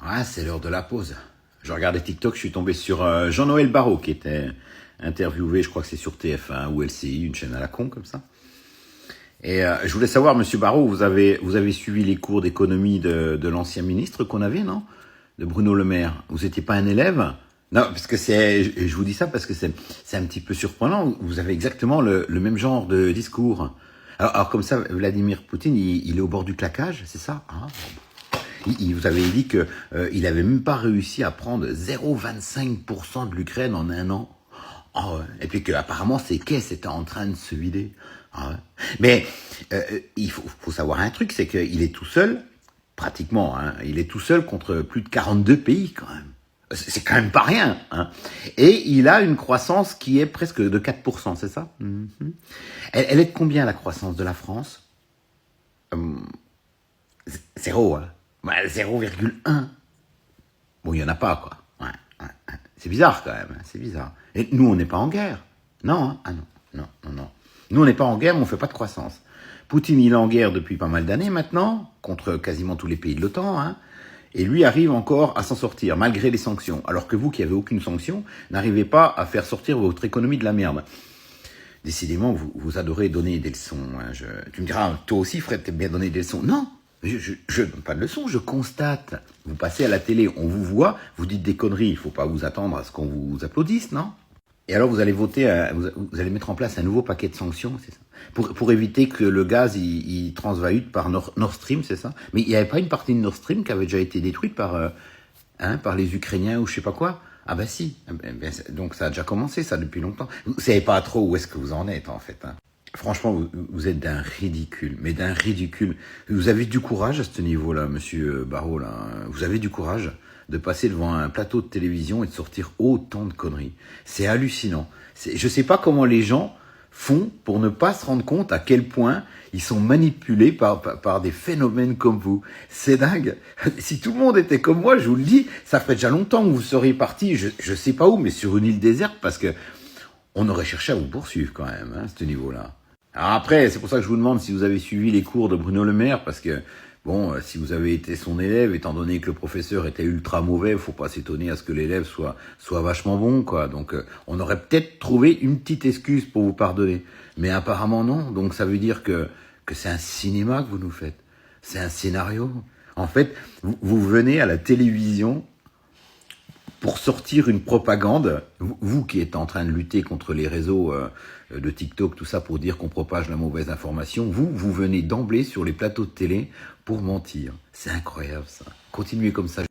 Ah, c'est l'heure de la pause. Je regardais TikTok, je suis tombé sur Jean-Noël Barrot qui était interviewé, je crois que c'est sur TF1 ou LCI, une chaîne à la con comme ça. Et je voulais savoir, Monsieur Barrot, vous avez suivi les cours d'économie de l'ancien ministre qu'on avait, non? De Bruno Le Maire. Vous n'étiez pas un élève? Non, parce que je vous dis ça parce que c'est un petit peu surprenant. Vous avez exactement le même genre de discours. Alors comme ça, Vladimir Poutine, il est au bord du claquage, c'est ça, hein? Vous avez dit que il avait même pas réussi à prendre 0,25% de l'Ukraine en un an. Ah ouais. Et puis qu'apparemment ses caisses étaient en train de se vider. Ah ouais. Mais il faut savoir un truc, c'est qu'il est tout seul, pratiquement, hein, il est tout seul contre plus de 42 pays quand même. C'est quand même pas rien. Hein. Et il a une croissance qui est presque de 4%, c'est ça? Elle est de combien la croissance de la France? Zéro, hein. 0,1. Bon, il n'y en a pas, quoi. Ouais. C'est bizarre, quand même. C'est bizarre. Et nous, on n'est pas en guerre. Non, hein. Ah non. Nous, on n'est pas en guerre, mais on ne fait pas de croissance. Poutine, il est en guerre depuis pas mal d'années maintenant, contre quasiment tous les pays de l'OTAN, hein. Et lui arrive encore à s'en sortir, malgré les sanctions. Alors que vous, qui n'avez aucune sanction, n'arrivez pas à faire sortir votre économie de la merde. Décidément, vous adorez donner des leçons. Hein. Tu me diras, toi aussi, Fred, t'aimes bien donner des leçons. Non, je donne pas de leçons, je constate. Vous passez à la télé, on vous voit, vous dites des conneries. Il faut pas vous attendre à ce qu'on vous applaudisse, non? Et alors, vous allez voter, vous allez mettre en place un nouveau paquet de sanctions, c'est ça? Pour éviter que le gaz, il transvahute par Nord Stream, c'est ça? Mais il n'y avait pas une partie de Nord Stream qui avait déjà été détruite par les Ukrainiens ou je sais pas quoi? Ah bah si, donc ça a déjà commencé ça depuis longtemps. Vous savez pas trop où est-ce que vous en êtes en fait. Hein. Franchement, vous êtes d'un ridicule, mais d'un ridicule. Vous avez du courage à ce niveau-là, Monsieur Barrot. Là. Vous avez du courage de passer devant un plateau de télévision et de sortir autant de conneries. C'est hallucinant. Je sais pas comment les gens font pour ne pas se rendre compte à quel point ils sont manipulés par des phénomènes comme vous. C'est dingue. Si tout le monde était comme moi, je vous le dis, ça ferait déjà longtemps que vous seriez parti, je sais pas où, mais sur une île déserte, parce que on aurait cherché à vous poursuivre quand même, hein, à ce niveau-là. Alors après, c'est pour ça que je vous demande si vous avez suivi les cours de Bruno Le Maire, parce que, bon, si vous avez été son élève, étant donné que le professeur était ultra mauvais, faut pas s'étonner à ce que l'élève soit vachement bon, quoi. Donc, on aurait peut-être trouvé une petite excuse pour vous pardonner. Mais apparemment non. Donc, ça veut dire que c'est un cinéma que vous nous faites. C'est un scénario. En fait, vous venez à la télévision pour sortir une propagande, vous qui êtes en train de lutter contre les réseaux de TikTok, tout ça, pour dire qu'on propage la mauvaise information, vous venez d'emblée sur les plateaux de télé pour mentir. C'est incroyable ça. Continuez comme ça.